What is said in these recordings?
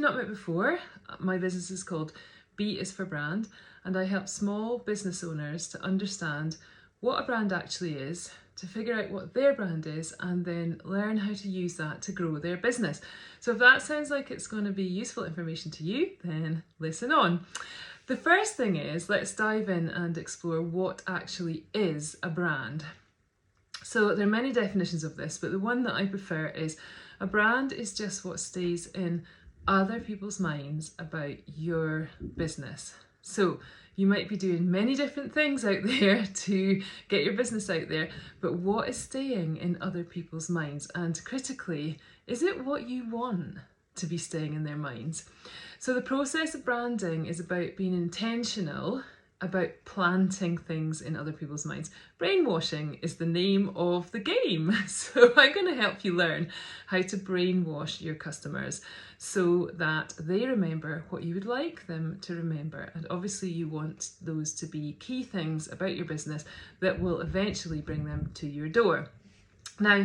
Not met before, my business is called B is for Brand, and I help small business owners to understand what a brand actually is, to figure out what their brand is, and then learn how to use that to grow their business. So if that sounds like it's going to be useful information to you, then listen on. The first thing is, let's dive in and explore what actually is a brand. So there are many definitions of this, but the one that I prefer is a brand is just what stays in other people's minds about your business. So you might be doing many different things out there to get your business out there, but what is staying in other people's minds? And critically, is it what you want to be staying in their minds? So the process of branding is about being intentional about planting things in other people's minds. Brainwashing is the name of the game. So I'm going to help you learn how to brainwash your customers so that they remember what you would like them to remember. And obviously you want those to be key things about your business that will eventually bring them to your door. Now,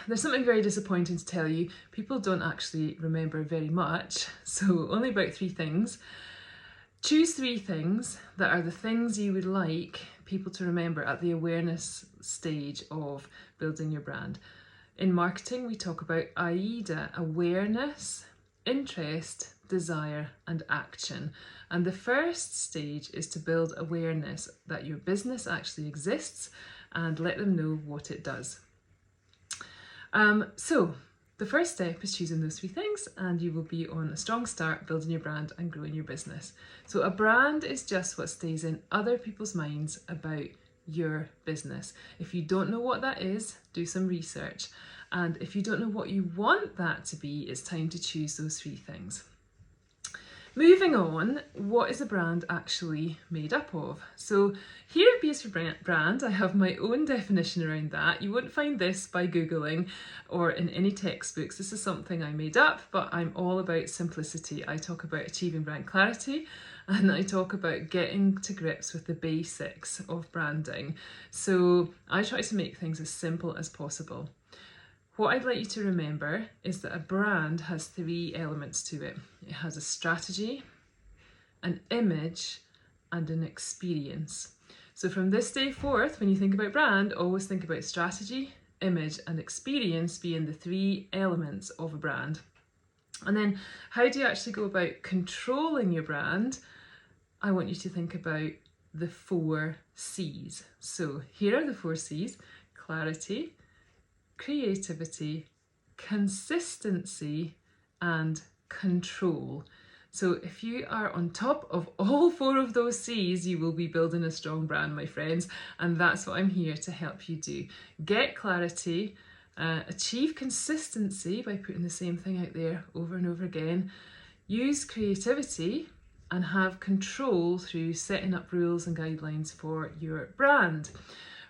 there's something very disappointing to tell you. People don't actually remember very much. So only about 3 things. Choose 3 things that are the things you would like people to remember at the awareness stage of building your brand. In marketing, we talk about AIDA: awareness, interest, desire, and action. And the first stage is to build awareness that your business actually exists and let them know what it does. So the first step is choosing those 3 things, and you will be on a strong start building your brand and growing your business. So a brand is just what stays in other people's minds about your business. If you don't know what that is, do some research. And if you don't know what you want that to be, it's time to choose those 3 things. Moving on, what is a brand actually made up of? So here at B is for Brand, I have my own definition around that. You won't find this by Googling or in any textbooks. This is something I made up, but I'm all about simplicity. I talk about achieving brand clarity, and I talk about getting to grips with the basics of branding. So I try to make things as simple as possible. What I'd like you to remember is that a brand has 3 elements to it. It has a strategy, an image, and an experience. So from this day forth, when you think about brand, always think about strategy, image, and experience being the 3 elements of a brand. And then how do you actually go about controlling your brand? I want you to think about the 4 C's. So here are the 4 C's: clarity, creativity, consistency, and control. So if you are on top of all 4 of those C's, you will be building a strong brand, my friends, and that's what I'm here to help you do. Get clarity, achieve consistency by putting the same thing out there over and over again, use creativity, and have control through setting up rules and guidelines for your brand.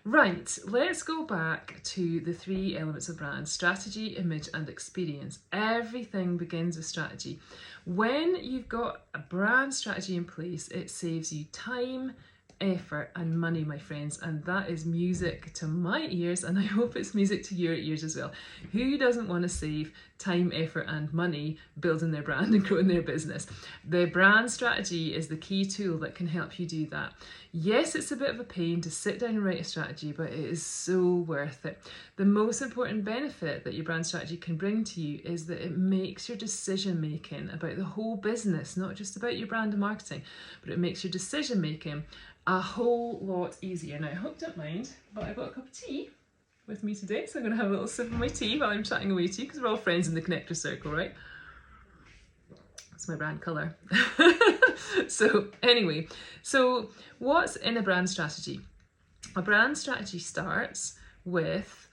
Right, let's go back to the 3 elements of brand: strategy, image, and experience. Everything begins with strategy. When you've got a brand strategy in place, it saves you time, effort, and money, my friends, and that is music to my ears, and I hope it's music to your ears as well. Who doesn't want to save time, effort, and money building their brand and growing their business? The brand strategy is the key tool that can help you do that. Yes, it's a bit of a pain to sit down and write a strategy, but it is so worth it. The most important benefit that your brand strategy can bring to you is that it makes your decision making about the whole business, not just about your brand and marketing, but it makes your decision making a whole lot easier. Now, I hope you don't mind, but I've got a cup of tea with me today, so I'm going to have a little sip of my tea while I'm chatting away to you, because we're all friends in the connector circle, right? That's my brand colour. So anyway, so what's in a brand strategy? A brand strategy starts with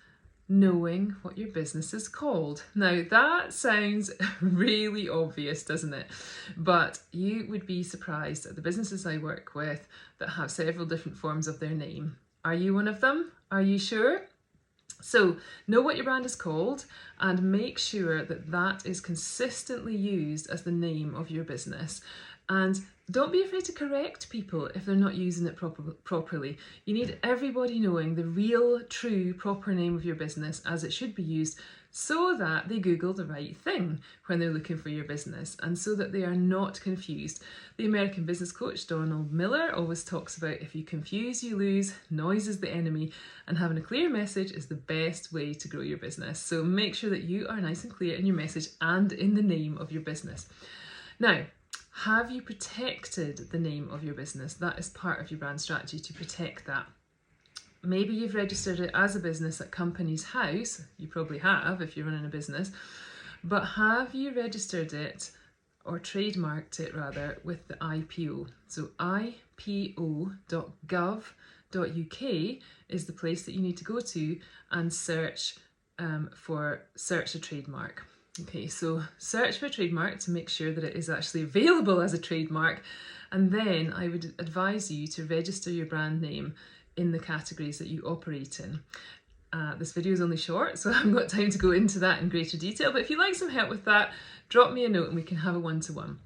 knowing what your business is called. Now that sounds really obvious, doesn't it? But you would be surprised at the businesses I work with that have several different forms of their name. Are you one of them? Are you sure? So know what your brand is called and make sure that that is consistently used as the name of your business. And don't be afraid to correct people if they're not using it properly. You need everybody knowing the real, true, proper name of your business as it should be used so that they Google the right thing when they're looking for your business and so that they are not confused. The American business coach Donald Miller always talks about if you confuse, you lose, noise is the enemy, and having a clear message is the best way to grow your business. So make sure that you are nice and clear in your message and in the name of your business. Now, have you protected the name of your business? That is part of your brand strategy, to protect that. Maybe you've registered it as a business at Companies House. You probably have if you're running a business. But have you registered it, or trademarked it rather, with the IPO? So ipo.gov.uk is the place that you need to go to and search a trademark. Okay, so search for a trademark to make sure that it is actually available as a trademark. And then I would advise you to register your brand name in the categories that you operate in. This video is only short, so I haven't got time to go into that in greater detail, but if you'd like some help with that, drop me a note and we can have a one-to-one.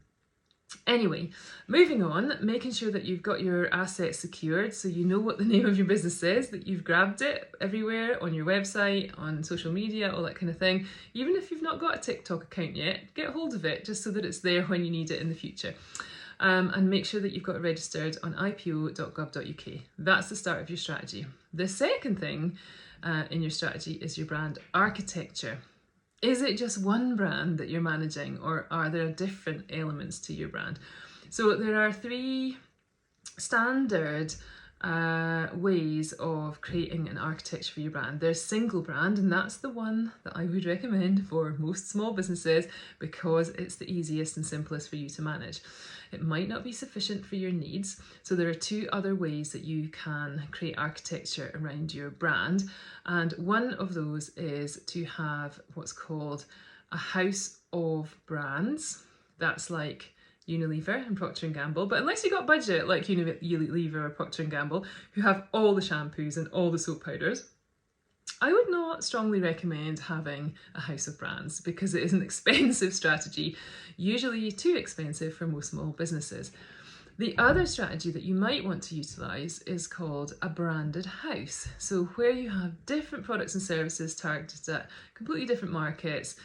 Anyway, moving on, making sure that you've got your assets secured, so you know what the name of your business is, that you've grabbed it everywhere, on your website, on social media, all that kind of thing. Even if you've not got a TikTok account yet, get hold of it just so that it's there when you need it in the future. And make sure that you've got it registered on ipo.gov.uk. That's the start of your strategy. The second thing in your strategy is your brand architecture. Is it just one brand that you're managing, or are there different elements to your brand? So there are 3 standard ways of creating an architecture for your brand. There's single brand, and that's the one that I would recommend for most small businesses because it's the easiest and simplest for you to manage. It might not be sufficient for your needs, so there are 2 other ways that you can create architecture around your brand, and one of those is to have what's called a house of brands. That's like Unilever and Procter & Gamble, but unless you got budget like Unilever or Procter & Gamble, who have all the shampoos and all the soap powders, I would not strongly recommend having a house of brands because it is an expensive strategy, usually too expensive for most small businesses. The other strategy that you might want to utilise is called a branded house. So where you have different products and services targeted at completely different markets,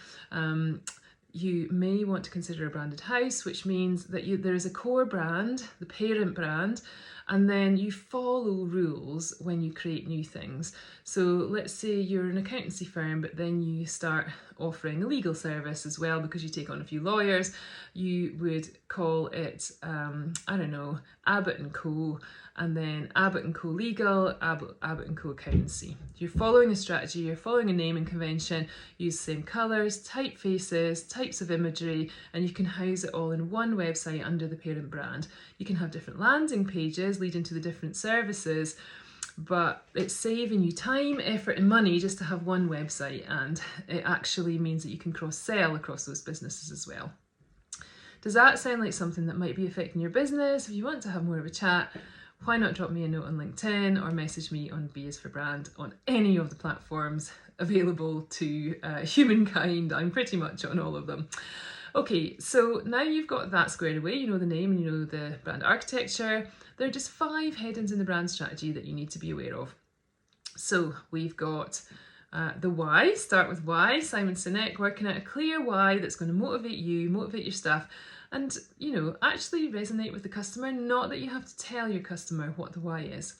you may want to consider a branded house, which means that there is a core brand, the parent brand, and then you follow rules when you create new things. So let's say you're an accountancy firm, but then you start offering a legal service as well because you take on a few lawyers. You would call it, I don't know, Abbott & Co, and then Abbott & Co Legal, Abbott & Co Accountancy. You're following a strategy, you're following a naming convention, use the same colours, typefaces, types of imagery, and you can house it all in one website under the parent brand. You can have different landing pages leading to the different services, but it's saving you time, effort and money just to have one website, and it actually means that you can cross-sell across those businesses as well. Does that sound like something that might be affecting your business? If you want to have more of a chat, why not drop me a note on LinkedIn or message me on B is for Brand on any of the platforms available to humankind. I'm pretty much on all of them. Okay, so now you've got that squared away, you know the name and you know the brand architecture. There are just 5 headings in the brand strategy that you need to be aware of. So we've got the why, start with why, Simon Sinek, working out a clear why that's going to motivate you, motivate your staff, and, you know, actually resonate with the customer, not that you have to tell your customer what the why is.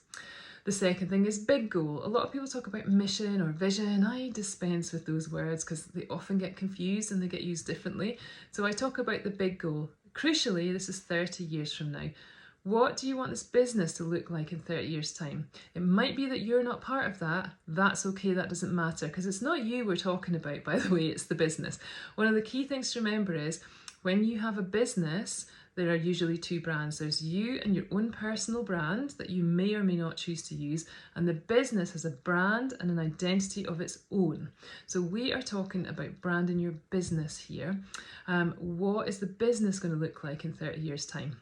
The second thing is big goal. A lot of people talk about mission or vision. I dispense with those words because they often get confused and they get used differently. So I talk about the big goal. Crucially, this is 30 years from now. What do you want this business to look like in 30 years' time? It might be that you're not part of that. That's okay, that doesn't matter, because it's not you we're talking about, by the way, it's the business. One of the key things to remember is when you have a business, there are usually 2 brands. There's you and your own personal brand that you may or may not choose to use, and the business has a brand and an identity of its own. So we are talking about branding your business here. What is the business going to look like in 30 years' time?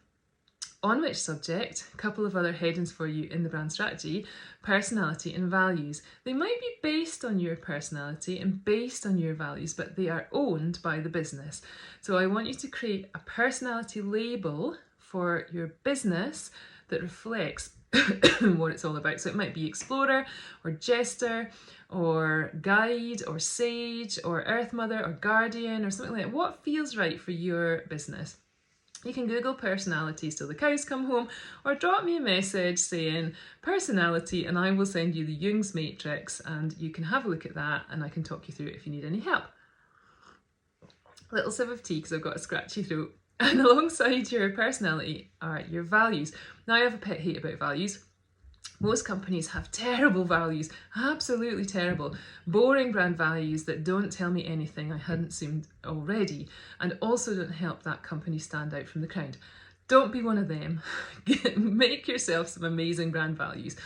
On which subject, a couple of other headings for you in the brand strategy, personality and values. They might be based on your personality and based on your values, but they are owned by the business. So I want you to create a personality label for your business that reflects what it's all about. So it might be explorer or jester or guide or sage or earth mother or guardian or something like that. What feels right for your business? You can Google personalities till the cows come home, or drop me a message saying personality and I will send you the Jung's matrix and you can have a look at that and I can talk you through it if you need any help. Little sip of tea because I've got a scratchy throat. And alongside your personality are your values. Now, I have a pet hate about values. Most companies have terrible values, absolutely terrible, boring brand values that don't tell me anything I hadn't assumed already, and also don't help that company stand out from the crowd. Don't be one of them. Make yourself some amazing brand values.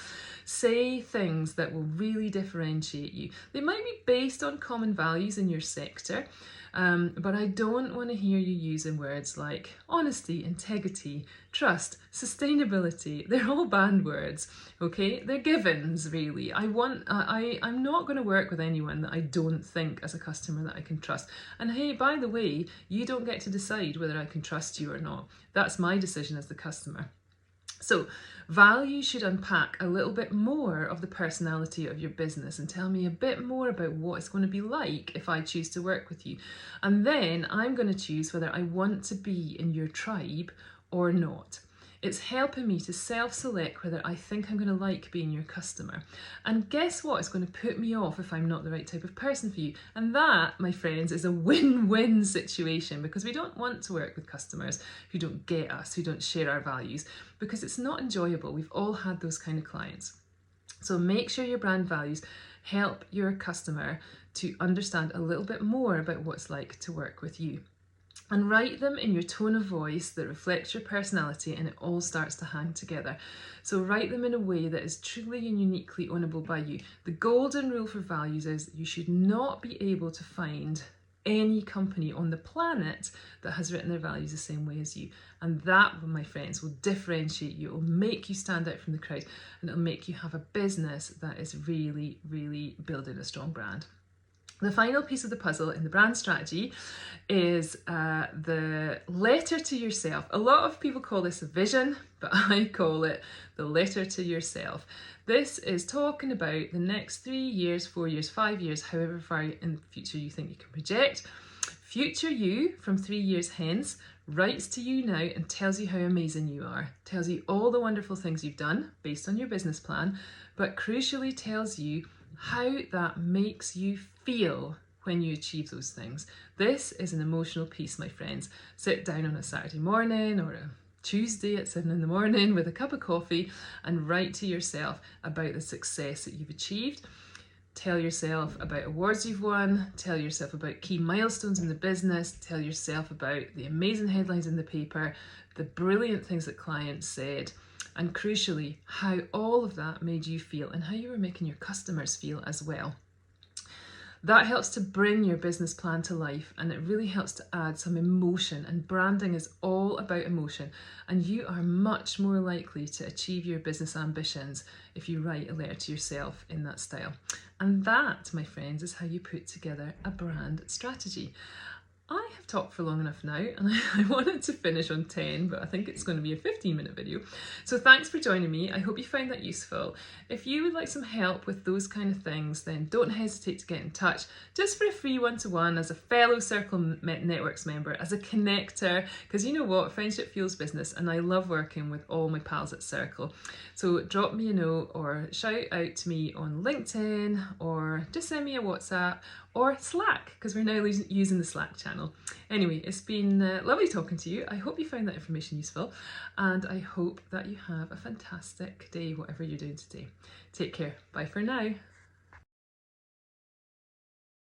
Say things that will really differentiate you. They might be based on common values in your sector, but I don't want to hear you using words like honesty, integrity, trust, sustainability. They're all banned words, okay? They're givens, really. I'm not going to work with anyone that I don't think as a customer that I can trust. And hey, by the way, you don't get to decide whether I can trust you or not. That's my decision as the customer. So values should unpack a little bit more of the personality of your business and tell me a bit more about what it's going to be like if I choose to work with you. And then I'm going to choose whether I want to be in your tribe or not. It's helping me to self-select whether I think I'm going to like being your customer. And guess what? It's going to put me off if I'm not the right type of person for you. And that, my friends, is a win-win situation, because we don't want to work with customers who don't get us, who don't share our values, because it's not enjoyable. We've all had those kind of clients. So make sure your brand values help your customer to understand a little bit more about what it's like to work with you. And write them in your tone of voice that reflects your personality, and it all starts to hang together. So write them in a way that is truly and uniquely ownable by you. The golden rule for values is you should not be able to find any company on the planet that has written their values the same way as you. And that, my friends, will differentiate you. It will make you stand out from the crowd, and it'll make you have a business that is really, really building a strong brand. The final piece of the puzzle in the brand strategy is the letter to yourself. A lot of people call this a vision, but I call it the letter to yourself. This is talking about the next 3 years, 4 years, 5 years, however far in the future you think you can project. Future you from 3 years hence writes to you now and tells you how amazing you are, tells you all the wonderful things you've done based on your business plan, but crucially tells you how that makes you feel when you achieve those things. This is an emotional piece, my friends. Sit down on a Saturday morning or a Tuesday at 7 in the morning with a cup of coffee and write to yourself about the success that you've achieved. Tell yourself about awards you've won, tell yourself about key milestones in the business, tell yourself about the amazing headlines in the paper, the brilliant things that clients said, and crucially, how all of that made you feel and how you were making your customers feel as well. That helps to bring your business plan to life, and it really helps to add some emotion, and branding is all about emotion, and you are much more likely to achieve your business ambitions if you write a letter to yourself in that style. And that, my friends, is how you put together a brand strategy. I have talked for long enough now, and I wanted to finish on 10, but I think it's going to be a 15-minute video. So thanks for joining me. I hope you found that useful. If you would like some help with those kind of things, then don't hesitate to get in touch, just for a free one-to-one as a fellow Circle Networks member, as a connector, because you know what, friendship fuels business, and I love working with all my pals at Circle. So drop me a note or shout out to me on LinkedIn, or just send me a WhatsApp, or Slack, because we're now using the Slack channel. Anyway, it's been lovely talking to you. I hope you found that information useful, and I hope that you have a fantastic day, whatever you're doing today. Take care. Bye for now.